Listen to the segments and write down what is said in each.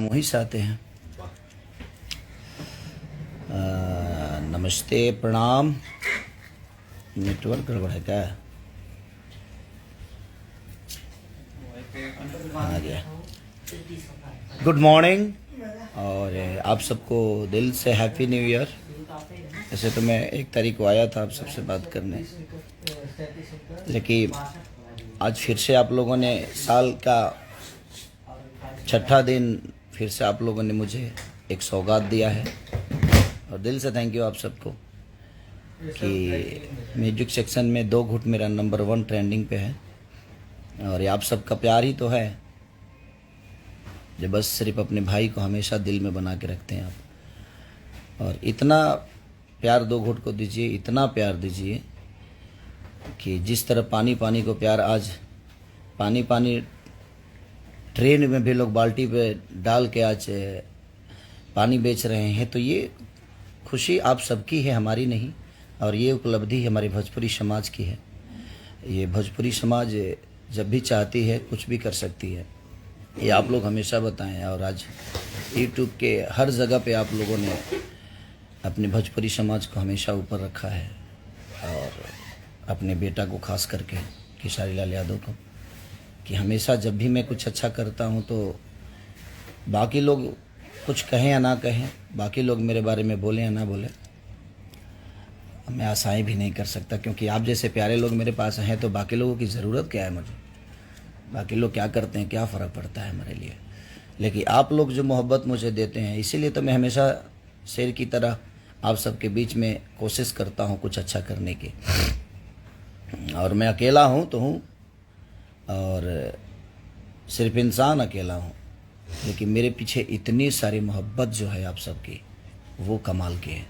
हम वहीं से आते हैं। नमस्ते, प्रणाम। नेटवर्क गड़बड़ है क्या? आ गया। गुड मॉर्निंग, और आप सबको दिल से हैप्पी न्यू ईयर। ऐसे तो मैं 1 तारीख को आया था आप सबसे बात करने, लेकिन आज फिर से आप लोगों ने साल का 6ठा दिन फिर से आप लोगों ने मुझे एक सौगात दिया है, और दिल से थैंक यू आप सबको कि म्यूजिक सेक्शन में 2 घुट मेरा नंबर 1 ट्रेंडिंग पे है। और ये आप सबका प्यार ही तो है जो बस सिर्फ अपने भाई को हमेशा दिल में बना के रखते हैं आप। और इतना प्यार 2 घुट को दीजिए, इतना प्यार दीजिए कि जिस तरह पानी पानी को प्यार आज पानी पानी ट्रेन में भी लोग बाल्टी पे डाल के आज पानी बेच रहे हैं, तो ये खुशी आप सबकी है, हमारी नहीं। और ये उपलब्धि हमारे भोजपुरी समाज की है। ये भोजपुरी समाज जब भी चाहती है कुछ भी कर सकती है, ये आप लोग हमेशा बताएं। और आज यूट्यूब के हर जगह पे आप लोगों ने अपने भोजपुरी समाज को हमेशा ऊपर रखा है, और अपने बेटा को खास करके खेसारी लाल यादव को, कि हमेशा जब भी मैं कुछ अच्छा करता हूं तो बाकी लोग कुछ कहें या ना कहें, बाकी लोग मेरे बारे में बोलें या ना बोलें, मैं आशाएं भी नहीं कर सकता, क्योंकि आप जैसे प्यारे लोग मेरे पास हैं तो बाकी लोगों की ज़रूरत क्या है मुझे? बाकी लोग क्या करते हैं, क्या फ़र्क पड़ता है हमारे लिए? लेकिन आप लोग जो मोहब्बत मुझे देते हैं, इसीलिए तो मैं हमेशा शेर की तरह आप सबके बीच में कोशिश करता हूं कुछ अच्छा करने की। और मैं अकेला हूं तो हूं, और सिर्फ इंसान अकेला हूं, लेकिन मेरे पीछे इतनी सारी मोहब्बत जो है आप सबकी, वो कमाल की है।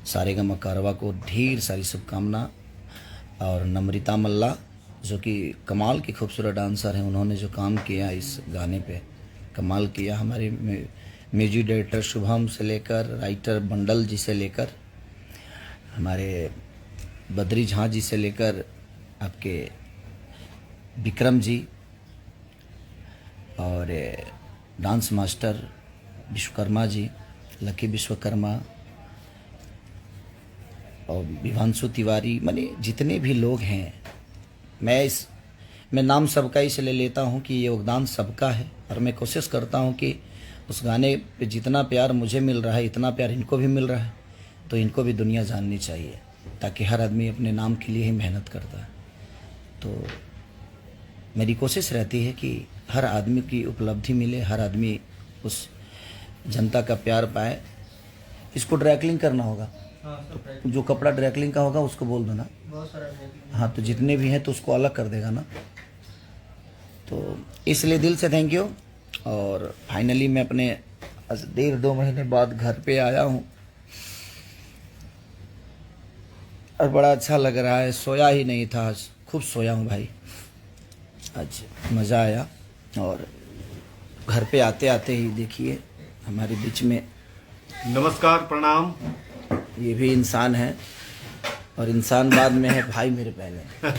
सारेगामा कारवा को ढेर सारी शुभकामना। और नम्रता मल्ला जो कि कमाल की खूबसूरत डांसर हैं, उन्होंने जो काम किया इस गाने पे कमाल किया। हमारे म्यूजिक डायरेक्टर शुभम से लेकर राइटर बंडल जी से लेकर हमारे बद्री झा जी से लेकर आपके विक्रम जी, और dance master Vishwakarma ji, lucky Vishwakarma, और विभांशु तिवारी, माने जितने भी लोग हैं, मैं नाम सबका इसलिए लेता हूं कि ये योगदान सबका है। और मैं कोशिश करता हूं कि उस गाने पे जितना प्यार मुझे मिल रहा है इतना प्यार इनको भी मिल रहा है, तो इनको भी दुनिया जाननी चाहिए, ताकि हर आदमी अपने नाम के लिए ही मेहनत करता है। तो मेरी कोशिश रहती है कि हर आदमी की उपलब्धि मिले, हर आदमी उस जनता का प्यार पाए। इसको ड्राइक्लिंग करना होगा, तो जो कपड़ा ड्राइक्लिंग का होगा उसको बोल दो ना। हाँ, तो जितने भी हैं तो उसको अलग कर देगा ना। तो इसलिए दिल से थैंक यू। और फाइनली मैं अपने 1.5-2 महीने बाद घर पे आया हूँ, और बड़ा अच्छा लग रहा है। सोया ही नहीं था आज, खूब सोया हूँ भाई, आज मज़ा आया। और घर पे आते आते ही देखिए हमारे बीच में, नमस्कार, प्रणाम। ये भी इंसान है, और इंसान बाद में है भाई मेरे पहले।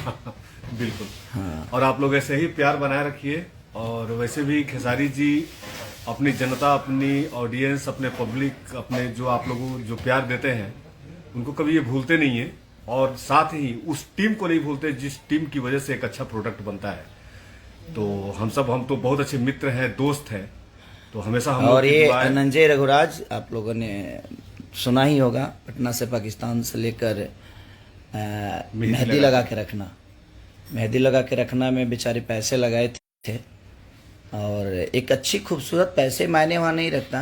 बिल्कुल। हाँ। और आप लोग ऐसे ही प्यार बनाए रखिए। और वैसे भी खेसारी जी अपनी जनता, अपनी ऑडियंस, अपने पब्लिक, अपने जो आप लोगों जो प्यार देते हैं उनको कभी ये भूलते नहीं है, और साथ ही उस टीम को नहीं भूलते जिस टीम की वजह से एक अच्छा प्रोडक्ट बनता है। तो हम तो बहुत अच्छे मित्र हैं, दोस्त हैं, तो हमेशा हम। और ये अनंजय रघुराज आप लोगों ने सुना ही होगा, पटना से पाकिस्तान से लेकर मेहंदी लगा के रखना में बेचारे पैसे लगाए थे। और एक अच्छी खूबसूरत, पैसे मायने वहाँ नहीं रखता,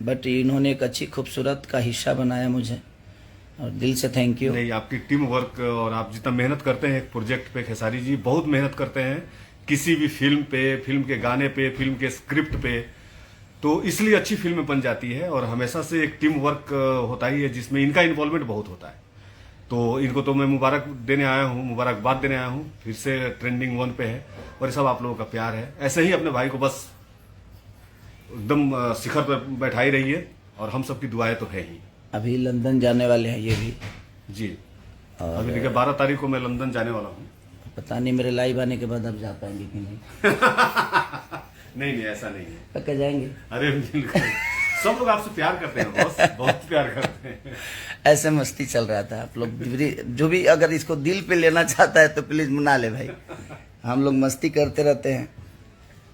बट इन्होंने एक अच्छी खूबसूरत का हिस्सा बनाया मुझे, और दिल से थैंक यू। नहीं, आपकी टीम वर्क और आप जितना मेहनत करते हैं एक प्रोजेक्ट पे, खेसारी जी बहुत मेहनत करते हैं किसी भी फिल्म पे, फिल्म के गाने पे, फिल्म के स्क्रिप्ट पे, तो इसलिए अच्छी फिल्म बन जाती है। और हमेशा से एक टीम वर्क होता ही है जिसमें इनका इन्वॉल्वमेंट बहुत होता है। तो इनको तो मैं मुबारकबाद देने आया हूँ, फिर से ट्रेंडिंग 1 पे है, और ये सब आप लोगों का प्यार है। ऐसे ही अपने भाई को बस एकदम शिखर पर बैठाई रहिए, और हम सबकी दुआएं तो है ही। अभी लंदन जाने वाले हैं ये भी जी। अभी देखिए 12 तारीख को मैं लंदन जाने वाला हूँ। पता नहीं मेरे लाइव आने के बाद अब जा पाएंगे कि नहीं। नहीं ऐसा नहीं है। पक्का जाएंगे? अरे बिल्कुल, सब लोग आपसे प्यार करते हैं बॉस, बहुत प्यार करते हैं। ऐसे मस्ती चल रहा था। आप लोग जो भी अगर इसको दिल पे लेना चाहता है तो प्लीज मना ले भाई, हम लोग मस्ती करते रहते हैं।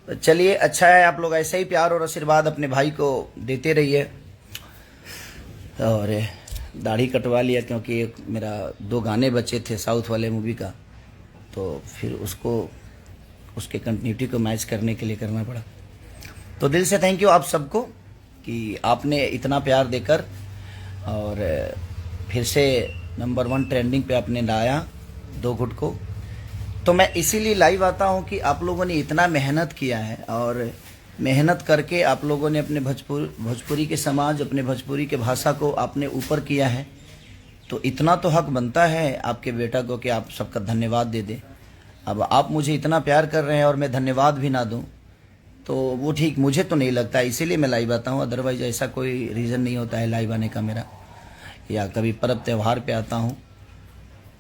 तो चलिए, अच्छा है, आप लोग ऐसे ही प्यार और आशीर्वाद अपने भाई को देते रहिए। और दाढ़ी कटवा लिया क्योंकि एक मेरा 2 गाने बचे थे साउथ वाले मूवी का, तो फिर उसके कंटिन्यूटी को मैच करने के लिए करना पड़ा। तो दिल से थैंक यू आप सबको कि आपने इतना प्यार देकर और फिर से नंबर 1 ट्रेंडिंग पे आपने लाया 2 घुट को। तो मैं इसीलिए लाइव आता हूँ कि आप लोगों ने इतना मेहनत किया है और मेहनत करके आप लोगों ने अपने भोजपुरी के समाज, अपने भोजपुरी के भाषा को आपने ऊपर किया है। तो इतना तो हक बनता है आपके बेटा को कि आप सबका धन्यवाद दे दें। अब आप मुझे इतना प्यार कर रहे हैं और मैं धन्यवाद भी ना दूं तो वो ठीक मुझे तो नहीं लगता, इसीलिए मैं लाइव आता हूँ। अदरवाइज ऐसा कोई रीज़न नहीं होता है लाइव आने का मेरा, या कभी पर्व त्यौहार पे आता हूँ।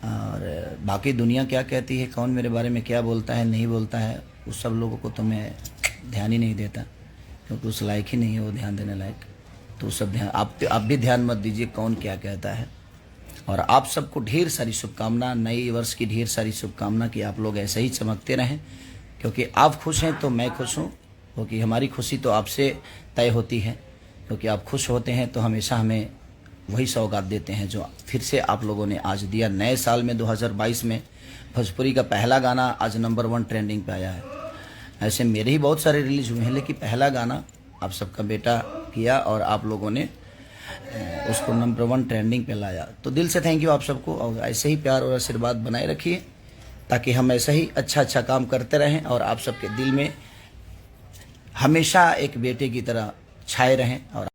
और बाकी दुनिया क्या कहती है, कौन मेरे बारे में क्या बोलता है नहीं बोलता है, उस सब लोगों को तो मैं ध्यान ही नहीं देता, क्योंकि उस लायक ही नहीं है वो ध्यान देने लायक। तो सब ध्यान आप भी ध्यान मत दीजिए कौन क्या कहता है। और आप सबको ढेर सारी शुभकामना, नई वर्ष की ढेर सारी शुभकामना कि आप लोग ऐसे ही चमकते रहें, क्योंकि आप खुश हैं तो मैं खुश हूँ, क्योंकि हमारी खुशी तो आपसे तय होती है। क्योंकि आप खुश होते हैं तो हमेशा हमें वही सौगात देते हैं जो फिर से आप लोगों ने आज दिया। नए साल में 2022 में भोजपुरी का पहला गाना आज नंबर 1 ट्रेंडिंग पे आया है। ऐसे मेरे ही बहुत सारे रिलीज हुए हैं, लेकिन पहला गाना आप सबका बेटा किया और आप लोगों ने उसको नंबर 1 ट्रेंडिंग पे लाया। तो दिल से थैंक यू आप सबको, और ऐसे ही प्यार और आशीर्वाद बनाए रखिए ताकि हम ऐसा ही अच्छा काम करते रहें और आप सबके दिल में हमेशा एक बेटे की तरह छाए रहें। और